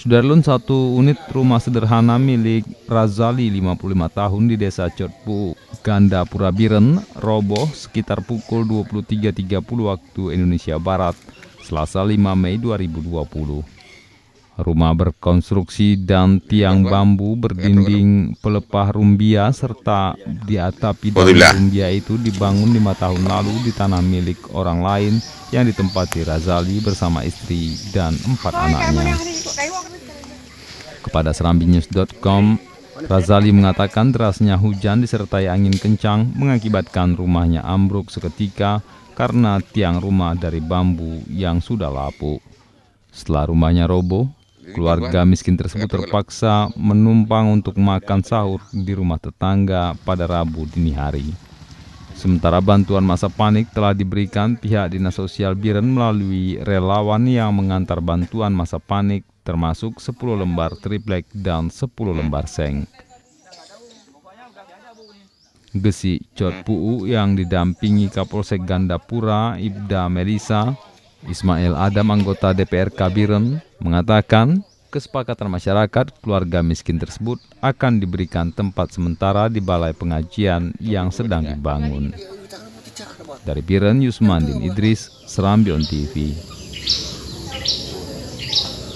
Sudarlun, satu unit rumah sederhana milik Razali 55 tahun di Desa Cotpu, Gandapura Biren, roboh sekitar pukul 23.30 waktu Indonesia Barat, Selasa 5 Mei 2020. Rumah berkonstruksi dan tiang bambu berdinding pelepah rumbia serta diatapi daun rumbia itu dibangun 5 tahun lalu di tanah milik orang lain yang ditempati Razali bersama istri dan 4 anaknya. Kepada serambinews.com, Razali mengatakan derasnya hujan disertai angin kencang mengakibatkan rumahnya ambruk seketika karena tiang rumah dari bambu yang sudah lapuk. Setelah rumahnya roboh, keluarga miskin tersebut terpaksa menumpang untuk makan sahur di rumah tetangga pada Rabu dini hari. Sementara bantuan masa panik telah diberikan pihak Dinas Sosial Biren melalui relawan yang mengantar bantuan masa panik termasuk 10 lembar triplek dan 10 lembar seng. Gesi Cotpu yang didampingi Kapolsek Gandapura Ibda Melisa, Ismail Adam anggota DPRK Biren, mengatakan kesepakatan masyarakat keluarga miskin tersebut akan diberikan tempat sementara di balai pengajian yang sedang dibangun. Dari Biren, Yusmandin Idris, Serambi On TV.